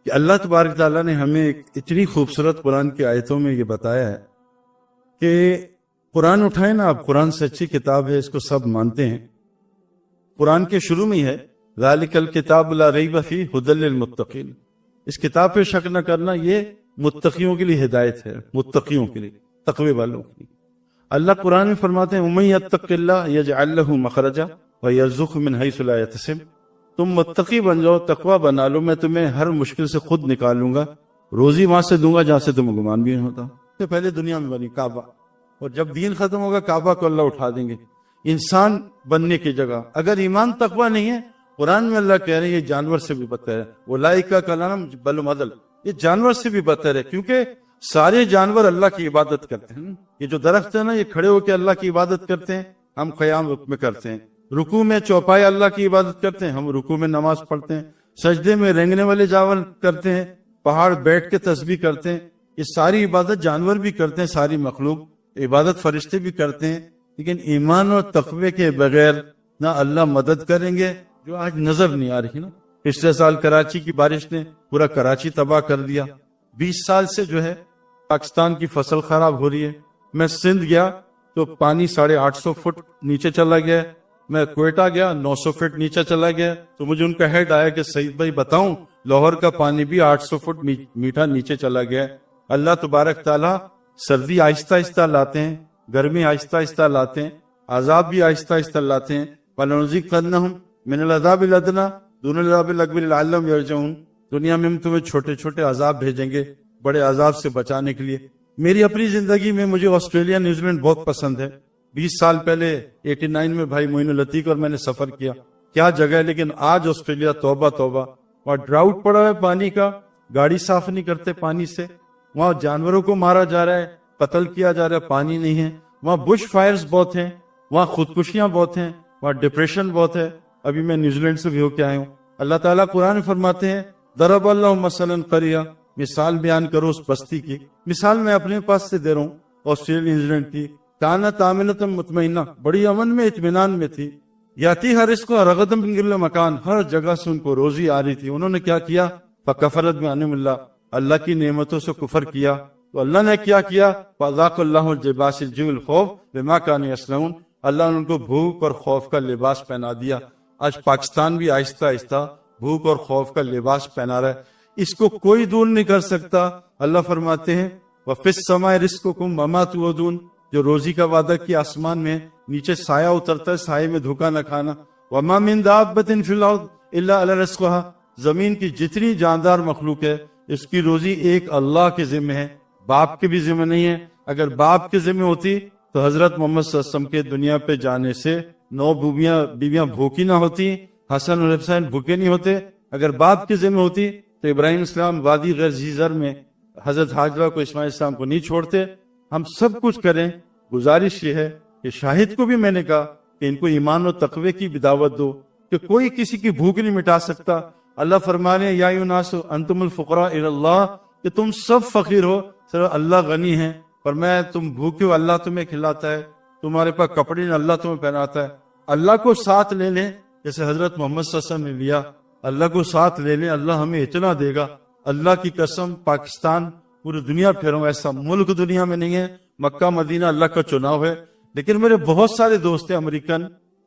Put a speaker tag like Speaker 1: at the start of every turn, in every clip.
Speaker 1: کہ اللہ تبارک تعالیٰ نے ہمیں ایک اتنی خوبصورت قرآن کی آیتوں میں یہ بتایا ہے کہ قرآن اٹھائیں نا آپ، قرآن سے اچھی کتاب ہے، اس کو سب مانتے ہیں۔ قرآن کے شروع میں ہی ہے ذالک الکتاب لا ریب فیہ ھدی للمتقین، اس کتاب پہ شک نہ کرنا، یہ متقیوں کے لیے ہدایت ہے، متقیوں کے لیے، تقوی والوں کے لیے۔ اللہ قرآن میں فرماتے ہیں وَمَن یتق اللہ یجعل لہ مخرجا ویرزقہ من حیث لا یحتسب، تم متقی بن جاؤ، تقوی بنا لو، میں تمہیں ہر مشکل سے خود نکالوں گا، روزی وہاں سے دوں گا جہاں سے تمہیں گمان بھی نہیں ہوتا۔ تو پہلے دنیا میں بنی کعبہ، اور جب دین ختم ہوگا کعبہ کو اللہ اٹھا دیں گے انسان بننے کی جگہ۔ اگر ایمان تقوی نہیں ہے، قرآن میں اللہ کہہ رہے ہیں یہ جانور سے بھی بدتر ہے، اولئک کالانعام بل هم اضل، یہ جانور سے بھی بدتر ہے، کیونکہ سارے جانور اللہ کی عبادت کرتے ہیں۔ یہ جو درخت ہے نا، یہ کھڑے ہو کے اللہ کی عبادت کرتے ہیں، ہم قیام میں کرتے ہیں، رکوع میں چوپائے اللہ کی عبادت کرتے ہیں، ہم رکوع میں نماز پڑھتے ہیں، سجدے میں رینگنے والے جانور کرتے ہیں، پہاڑ بیٹھ کے تسبیح کرتے ہیں، یہ ساری عبادت جانور بھی کرتے ہیں، ساری مخلوق عبادت فرشتے بھی کرتے ہیں، لیکن ایمان اور تقوی کے بغیر نہ اللہ مدد کریں گے، جو آج نظر نہیں آ رہی نا۔ پچھلے سال کراچی کی بارش نے پورا کراچی تباہ کر دیا، 20 سال سے جو ہے پاکستان کی فصل خراب ہو رہی ہے۔ میں سندھ گیا تو پانی 850 فٹ نیچے چلا گیا، میں کوئٹہ گیا 900 فٹ نیچے چلا گیا، تو مجھے ان کا ہیڈ آیا کہ سعید بھائی بتاؤں، لاہور کا پانی بھی 800 فٹ میٹھا نیچے چلا گیا۔ اللہ تبارک تعالیٰ سردی آہستہ آہستہ لاتے ہیں، گرمی آہستہ آہستہ لاتے ہیں، عذاب بھی آہستہ آہستہ لاتے ہیں۔ وَلَنُذِيقَنَّهُمْ مِنَ الْعَذَابِ الْأَدْنَىٰ دُونَ الْعَذَابِ الْأَكْبَرِ لَعَلَّهُمْ يَرْجِعُونَ، دنیا میں ہم تمہیں چھوٹے چھوٹے عذاب بھیجیں گے، بڑے عذاب سے بچانے کے لیے۔ میری اپنی زندگی میں مجھے آسٹریلیا نیوزی لینڈ بہت پسند ہے۔ 20 سال پہلے 89 میں بھائی معین العتیق اور میں نے سفر کیا، کیا جگہ ہے، لیکن آج آسٹریلیا توبہ توبہ، وہاں ڈراؤٹ پڑا ہے پانی کا، گاڑی صاف نہیں کرتے پانی سے، وہاں جانوروں کو مارا جا رہا ہے، قتل کیا جا رہا ہے، پانی نہیں ہے، وہاں بش فائرز بہت ہیں، وہاں خودکشیاں بہت ہیں، وہاں ڈپریشن بہت ہے۔ ابھی میں نیوزی لینڈ سے بھی ہو کے آیا ہوں۔ اللہ تعالیٰ قرآن میں فرماتے ہیں ضرب اللہ مثلا قریہ، مثال بیان کرو اس بستی کی۔ مثال میں اپنے پاس سے دے رہا ہوں، آسٹریلیا نیوزی لینڈ کی۔ کانت آمنۃ مطمئنہ، بڑی امن میں اطمینان میں تھی، یاتی ہر رزق رغدا من کل مکان، ہر جگہ سے ان کو روزی آ رہی تھی۔ انہوں نے کیا کیا؟ فکفرت بانعم اللہ، اللہ کی نعمتوں سے کفر کیا، تو اللہ نے کیا کیا؟ فذاق اللہ لباس الجوع والخوف بما كانوا يصنعون، اللہ نے ان کو بھوک اور خوف کا لباس پہنا دیا۔ آج پاکستان بھی آہستہ آہستہ بھوک اور خوف کا لباس پہنا رہا ہے، اس کو کوئی دور نہیں کر سکتا۔ اللہ فرماتے ہیں وَفِي السَّمَاءِ رِزْقُكُمْ وَمَا تُوعَدُونَ، جو روزی کا وعدہ کیا آسمان میں، نیچے سایہ اترتا ہے، سائے میں دھوکا نہ کھانا۔ وَمَا مِن دَابَّةٍ فِي الْأَرْضِ إِلَّا عَلَىٰ رِزْقُهَا، زمین کی جتنی جاندار مخلوق ہے اس کی روزی ایک اللہ کے ذمہ ہے، باپ کے بھی ذمہ نہیں ہے۔ اگر باپ کے ذمہ ہوتی تو حضرت محمد صلی اللہ علیہ وسلم کے دنیا پہ جانے سے 9 بیویاں بھوکی نہ ہوتی، حسن اور حسین بھوکے نہیں ہوتے۔ اگر باپ کے ذمہ ہوتی تو ابراہیم السلام وادی غیر ذی زر میں حضرت حاجرہ کو، اسماعیل السلام کو نہیں چھوڑتے۔ ہم سب کچھ کریں، گزارش یہ ہے کہ شاہد کو بھی میں نے کہا کہ ان کو ایمان و تقوی کی بھی دعوت دو، کہ کوئی کسی کی بھوک نہیں مٹا سکتا۔ اللہ فرمانے یا ایھا الناس انتم الفقراء الی اللہ، کہ تم سب فقیر ہو، صرف اللہ غنی ہے، اور میں تم بھوکے ہو اللہ تمہیں کھلاتا ہے، تمہارے پاس کپڑے نہیں اللہ تمہیں پہناتا ہے۔ اللہ کو ساتھ لے لیں، جیسے حضرت محمد صلی اللہ علیہ وسلم نے لیا، اللہ کو ساتھ لے لیں، اللہ ہمیں اتنا دے گا۔ اللہ کی قسم پاکستان پوری دنیا پھیروں، ایسا ملک دنیا میں نہیں ہے، مکہ مدینہ اللہ کا چناؤ ہے۔ لیکن میرے بہت سارے دوست ہیں امریکن،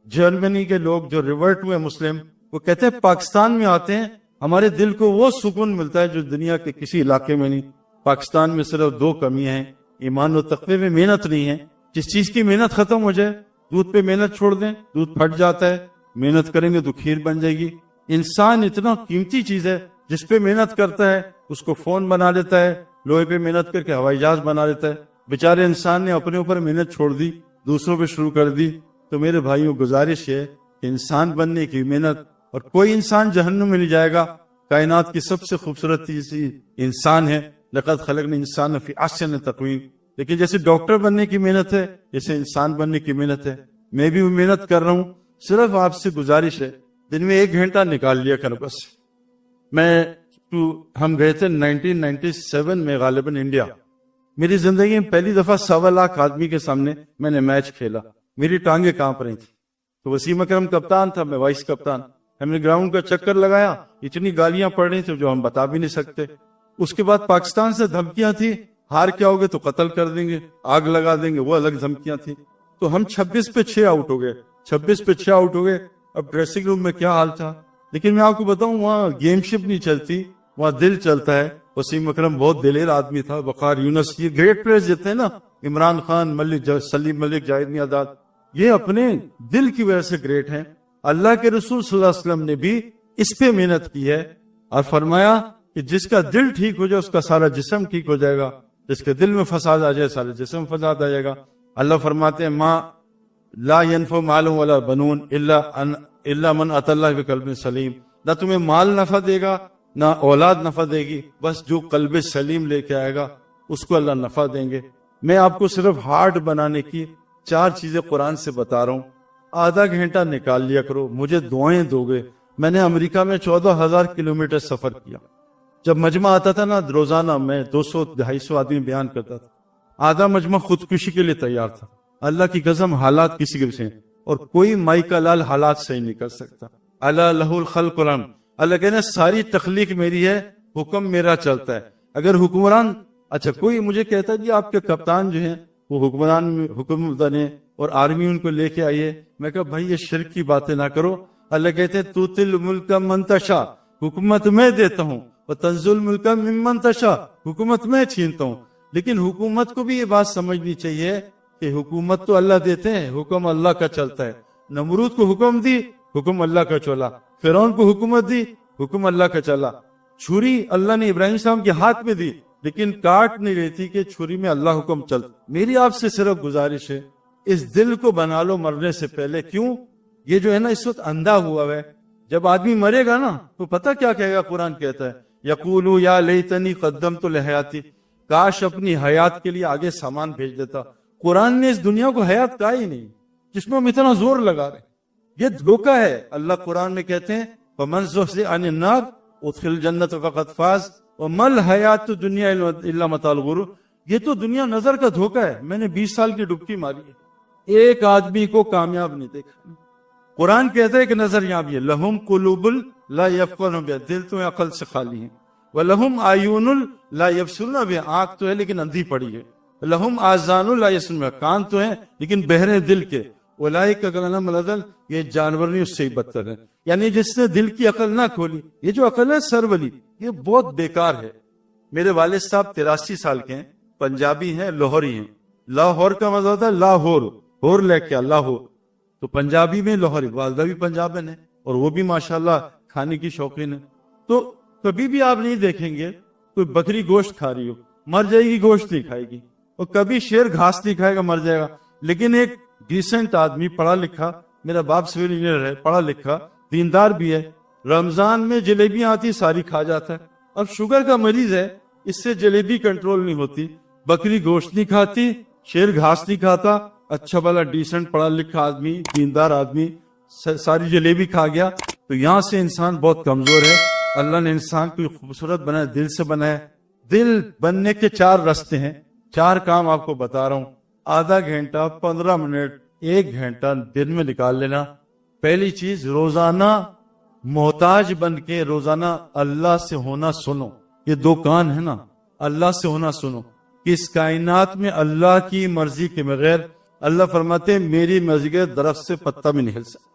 Speaker 1: جرمنی کے لوگ جو ریورٹ ہوئے مسلم، وہ کہتے ہیں پاکستان میں آتے ہیں ہمارے دل کو وہ سکون ملتا ہے جو دنیا کے کسی علاقے میں نہیں۔ پاکستان میں صرف 2 کمیاں ہیں، ایمان و تقوی میں محنت نہیں ہے۔ جس چیز کی محنت ختم ہو جائے، دودھ پہ محنت چھوڑ دیں، دودھ پھٹ جاتا ہے، محنت کریں گے تو کھیر بن جائے گی۔ انسان اتنا قیمتی چیز ہے، جس پہ محنت کرتا ہے اس کو فون بنا لیتا ہے، لوہے پہ محنت کر کے ہوائی جہاز بنا لیتا ہے۔ بیچارے انسان نے اپنے اوپر محنت چھوڑ دی، دوسروں پہ شروع کر دی۔ تو میرے بھائیوں گزارش ہے کہ انسان بننے کی محنت، اور کوئی انسان جہنم میں نہیں جائے گا۔ کائنات کی سب سے خوبصورت چیز انسان ہے، لقد خلقنا الانسان فی احسن تقویم۔ لیکن جیسے ڈاکٹر بننے کی محنت ہے، جیسے انسان بننے کی محنت ہے، میں بھی محنت کر رہا ہوں۔ صرف آپ سے گزارش ہے دن میں 1 گھنٹہ نکال لیا کر بس۔ ہم گئے تھے 1997 میں غالباً انڈیا۔ میری زندگی میں پہلی دفعہ 1.25 لاکھ آدمی کے سامنے میں نے میچ کھیلا، میری ٹانگیں کانپ رہی تھی۔ تو وسیم اکرم کپتان تھا، میں وائس کپتان، ہم نے گراؤنڈ کا چکر لگایا، اتنی گالیاں پڑ رہی تھی جو ہم بتا بھی نہیں سکتے۔ اس کے بعد پاکستان سے دھمکیاں تھی، ہار کے آؤ گے تو قتل کر دیں گے، آگ لگا دیں گے، وہ الگ دھمکیاں تھی۔ تو ہم 26 پہ 6 آؤٹ ہو گئے، 26 پہ 6 آؤٹ ہو گئے۔ اب ڈریسنگ روم میں کیا حال تھا، لیکن میں آپ کو بتاؤں وہاں گیم شپ نہیں چلتی، وہاں دل چلتا ہے۔ وسیم اکرم بہت دلیر آدمی تھا، وقار یونس، یہ گریٹ پلیئرز جتنے ہیں نا، عمران خان، سلیم ملک، جاوید میاں، یہ اپنے دل کی وجہ سے گریٹ ہیں۔ اللہ کے رسول صلی اللہ علیہ وسلم نے بھی اس پہ محنت کی ہے اور فرمایا کہ جس کا دل ٹھیک ہو جائے اس کا سارا جسم ٹھیک ہو جائے گا، جس کے دل میں فساد آ جائے سارے جسم میں فساد آ جائے گا۔ اللہ فرماتے ہیں ما لا ينفع مال ولا بنون الا من اتى الله بقلب سلیم، نہ تمہیں مال نفع دے گا نہ اولاد نفع دے گی، بس جو قلب سلیم لے کے آئے گا اس کو اللہ نفع دیں گے۔ میں آپ کو صرف ہارٹ بنانے کی 4 چیزیں قرآن سے بتا رہا ہوں، آدھا گھنٹہ نکال لیا کرو، مجھے دعائیں دو گے۔ میں نے امریکہ میں 14,000 کلومیٹر سفر کیا، جب مجمع آتا تھا نا روزانہ میں 200-250 آدمی بیان کرتا تھا، آدھا مجمع خودکشی کے لیے تیار تھا۔ اللہ کی قسم حالات کسی کے سے، اور کوئی مائی کا لال حالات صحیح نہیں کر سکتا۔ اللہ لہ الخلق والامر، اللہ کہنا ساری تخلیق میری ہے، حکم میرا چلتا ہے۔ اگر حکمران، اچھا کوئی مجھے کہتا ہے جی آپ کے کپتان جو ہیں وہ حکمران حکم بنے اور آرمی ان کو لے کے آئیے، میں کہا بھائی یہ شرک کی باتیں نہ کرو۔ اللہ کہتے ہیں تو تل ملک من تشاء، حکومت میں دیتا ہوں، اور تنزل ملک ممن تشاء، حکومت میں چھینتا ہوں۔ لیکن حکومت کو بھی یہ بات سمجھنی چاہیے کہ حکومت تو اللہ دیتے ہیں، حکم اللہ کا چلتا ہے۔ نمرود کو حکم دی، حکم اللہ کا چلا۔ فرعون کو حکومت دی، حکم اللہ کا چلا۔ چھری اللہ نے ابراہیم السلام کے ہاتھ میں دی، لیکن کاٹ نہیں رہی تھی کہ چھری میں اللہ حکم چلتا۔ میری آپ سے صرف گزارش ہے اس دل کو بنا لو مرنے سے پہلے۔ کیوں؟ یہ جو ہے نا اس وقت اندھا ہوا ہے، جب آدمی مرے گا نا تو پتہ کیا کہے گا؟ قرآن کہتا ہے یقولو یا لیتنی قدمت لحیاتی، کاش اپنی حیات کے لیے آگے سامان بھیج دیتا۔ قرآن نے اس دنیا کو حیات کہا ہی نہیں، جس میں ہم اتنا زور لگا رہے ہیں۔ یہ دھوکہ ہے۔ اللہ قرآن میں کہتے ہیں فَمَنْ زُحْزِحَ عَنِ النَّارِ اُدْخِلَ الْجَنَّةَ فَقَدْ فَازَ وَمَا الْحَيَاةُ الدُّنْيَا إِلَّا مَتَاعُ الْغُرُورِ۔ یہ تو دنیا نظر کا دھوکہ ہے۔ میں نے 20 سال کی ڈبکی ماری ہے، ایک آدمی کو کامیاب نہیں دیکھا۔ قرآن کہتا ہے کہ نظر یہاں بھی ہے، لہم قلوب لا یفقہون بہا، دل تو عقل سے خالی ہیں، ولہم اعین لا یبصرون بہا، آنکھ تو ہے لیکن اندھی پڑی ہے، لہم آذان لا یسمعون بہا، کان تو ہیں لیکن بہرے دل کے، اولئک کالانعام بل اضل، یہ جانور نہیں اس سے ہی بدتر ہے۔ یعنی جس نے دل کی عقل نہ کھولی، یہ جو عقل ہے سرولی، یہ بہت بیکار ہے۔ میرے والد صاحب 83 سال کے ہیں، پنجابی ہیں، لاہوری ہیں۔ لاہور کا مطلب ہوتا ہے لاہور، ہور لے کے لاہور، تو پنجابی میں لاہوری، والدہ بھی پنجابن ہے اور وہ بھی ماشاءاللہ کھانے کی شوقین ہے۔ تو کبھی بھی آپ نہیں دیکھیں گے کوئی بکری گوشت کھا رہی ہو، مر جائے گی گوشت نہیں کھائے گی، اور کبھی شیر گھاس نہیں کھائے گا مر جائے گا۔ لیکن ایک ڈیسنٹ آدمی پڑھا لکھا، میرا باپ سول انجینئر ہے، پڑھا لکھا دیندار بھی ہے، رمضان میں جلیبیاں آتی ساری کھا جاتا ہے۔ اب شوگر کا مریض ہے، اس سے جلیبی کنٹرول نہیں ہوتی، بکری گوشت نہیں کھاتی، شیر گھاس نہیں کھاتا، اچھا بھلا ڈیسنٹ پڑھا لکھا آدمی، دیندار آدمی ساری جلیبی کھا گیا۔ تو یہاں سے انسان بہت کمزور ہے۔ اللہ نے انسان کو خوبصورت بنایا، دل سے بنایا۔ دل بننے کے 4 راستے ہیں، 4 کام آپ کو بتا رہا ہوں۔ آدھا گھنٹہ، 15 منٹ، 1 گھنٹہ دن میں نکال لینا۔ پہلی چیز، روزانہ محتاج بن کے روزانہ اللہ سے ہونا سنو۔ یہ 2 کان ہے نا، اللہ سے ہونا سنو کہ اس کائنات میں اللہ کی مرضی کے بغیر، اللہ فرماتے ہیں میری مرضی کے درخت سے پتہ بھی نہیں ہل سکتا۔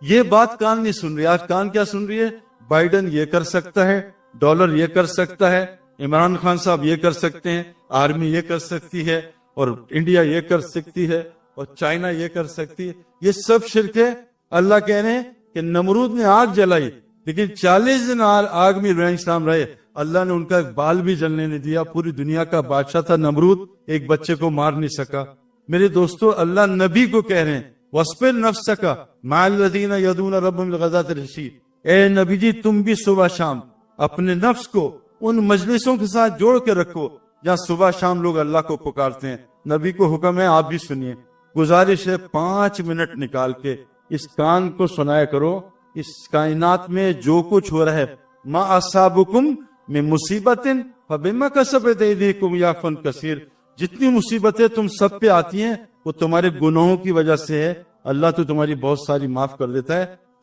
Speaker 1: یہ بات کان نہیں سن رہی۔ آج کان کیا سن رہی ہے؟ بائیڈن یہ کر سکتا ہے، ڈالر یہ کر سکتا ہے، عمران خان صاحب یہ کر سکتے ہیں، آرمی یہ کر سکتی ہے، اور انڈیا یہ کر سکتی ہے، اور چائنا یہ کر سکتی ہے۔ یہ سب شرک ہے۔ اللہ کہہ رہے ہیں کہ نمرود نے آگ جلائی، لیکن 40 دن آگ میں ابراہیم السلام رہے، اللہ نے ان کا ایک بال بھی جلنے نہیں دیا۔ پوری دنیا کا بادشاہ تھا نمرود، ایک بچے کو مار نہیں سکا۔ میرے دوستو، اللہ نبی کو کہہ رہے ہیں وَاصْبِرْ نَفْسَكَ مَعَ الَّذِينَ يَدْعُونَ رَبَّهُمْ بِالْغَدَاةِ وَالْعَشِيِّ، اے نبی جی تم بھی صبح شام اپنے نفس کو ان مجلسوں کے ساتھ جوڑ کے رکھو جہاں صبح شام لوگ اللہ کو پکارتے ہیں۔ نبی کو حکم ہے، آپ بھی سنیے۔ گزارش ہے 5 منٹ نکال کے اس کان کو سنایا کرو۔ اس کائنات میں جو کچھ ہو رہا ہے، ما اصابکم من مصیبت فبما کسبت ایدیکم یعفو عن کثیر، جتنی مصیبتیں تم سب پہ آتی ہیں وہ تمہارے گناہوں کی وجہ سے ہے۔ اللہ تو تمہاری بہت ساری معاف کر دیتا ہے۔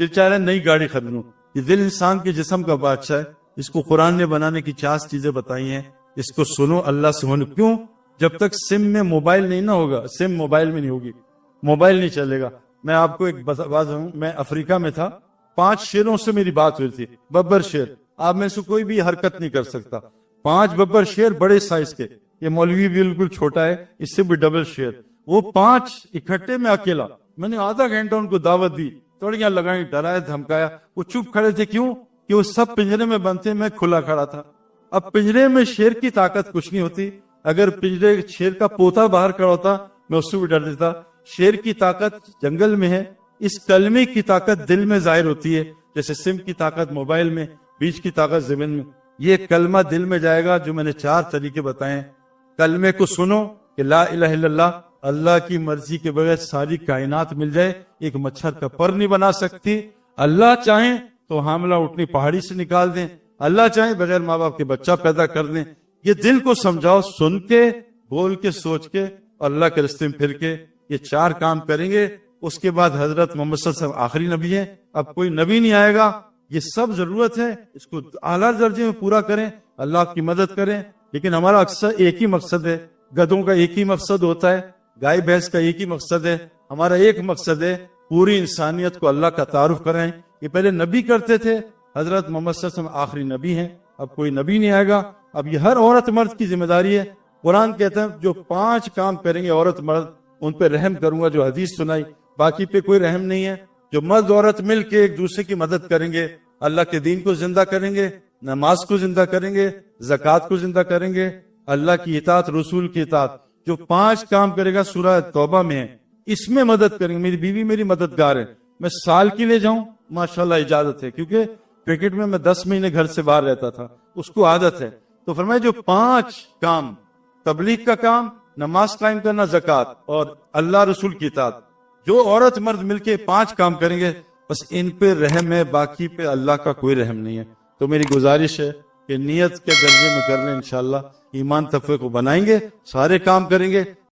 Speaker 1: دل چاہ رہا ہے نئی گاڑی خریدوں. یہ دل انسان کے جسم کا بادشاہ ہے. اس کو قرآن نے بنانے کی 4 چیزیں بتائی ہیں. اس کو سنو اللہ سے ہونے. کیوں؟ جب تک سم میں موبائل نہیں نہ ہوگا, سم موبائل میں نہیں ہوگی, موبائل نہیں چلے گا. میں آپ کو ایک بات ہوں, میں افریقہ میں تھا, 5 شیروں سے میری بات ہوئی تھی, ببر شیر. آپ میں سے کوئی بھی حرکت نہیں کر سکتا. 5 ببر شیر بڑے سائز کے. یہ مولوی بالکل چھوٹا ہے, اس سے بھی ڈبل شیر. وہ 5 اکٹھے میں اکیلا. میں نے آدھا گھنٹہ ان کو دعوت دی, توڑیاں لگائیں, ڈرایا, دھمکایا. وہ چپ کھڑے تھے. کیوں؟ کہ وہ سب پنجرے میں بند تھے, میں کھلا کھڑا تھا. اب پنجرے میں شیر کی طاقت کچھ نہیں ہوتی. اگر پنجرے شیر کا پوتا باہر کھڑا ہوتا میں اس سے بھی ڈر دیتا. شیر کی طاقت جنگل میں ہے. اس کلمے کی طاقت دل میں ظاہر ہوتی ہے, جیسے سم کی طاقت موبائل میں, بیج کی طاقت زمین میں. یہ کلمہ دل میں جائے گا, جو میں نے 4 طریقے بتائے ہیں. کلمے کو سنو کہ لا الہ الا اللہ, اللہ کی مرضی کے بغیر ساری کائنات مل جائے, ایک مچھر کا پر نہیں بنا سکتی. اللہ چاہیں تو حاملہ اٹھنی پہاڑی سے نکال دیں, اللہ چاہیں بغیر ماں باپ کے بچہ پیدا کر دیں. یہ دل کو سمجھاؤ, سن کے, بول کے, سوچ کے, اللہ کے راستے میں پھر کے. یہ 4 کام کریں گے. اس کے بعد حضرت محمد صلی اللہ علیہ وسلم آخری نبی ہیں, اب کوئی نبی نہیں آئے گا. یہ سب ضرورت ہے, اس کو اعلیٰ درجے میں پورا کریں, اللہ کی مدد کریں. لیکن ہمارا اکثر ایک ہی مقصد ہے. گدھوں کا ایک ہی مقصد ہوتا ہے, گائے بھینس کا ایک ہی مقصد ہے. ہمارا ایک مقصد ہے, پوری انسانیت کو اللہ کا تعارف کرائیں. یہ پہلے نبی کرتے تھے, حضرت محمد صلی اللہ علیہ وسلم آخری نبی ہیں, اب کوئی نبی نہیں آئے گا. اب یہ ہر عورت مرد کی ذمہ داری ہے. قرآن کہتا ہے جو 5 کام کریں گے عورت مرد, ان پہ رحم کروں گا, جو حدیث سنائی. باقی پہ کوئی رحم نہیں ہے. جو مرد عورت مل کے ایک دوسرے کی مدد کریں گے, اللہ کے دین کو زندہ کریں گے, نماز کو زندہ کریں گے, زکوٰۃ کو زندہ کریں گے, اللہ کی اطاعت, رسول کی اطاعت. جو 5 کام کرے گا سورہ توبہ میں ہے, اس میں مدد کریں گے. میری بیوی میری مددگار ہے. میں سال کے لیے جاؤں ماشاءاللہ اجازت ہے, کیونکہ کرکٹ میں 10 مہینے گھر سے باہر رہتا تھا, اس کو عادت ہے. تو فرمایا جو 5 کام, تبلیغ کا کام, نماز قائم کرنا, زکوٰۃ اور اللہ رسول کی اطاعت, جو عورت مرد مل کے 5 کام کریں گے, بس ان پہ رحم ہے, باقی پہ اللہ کا کوئی رحم نہیں ہے. تو میری گزارش ہے کہ نیت کے درجے میں کر لیں, انشاءاللہ ایمان تقوی کو بنائیں گے, سارے کام کریں گے.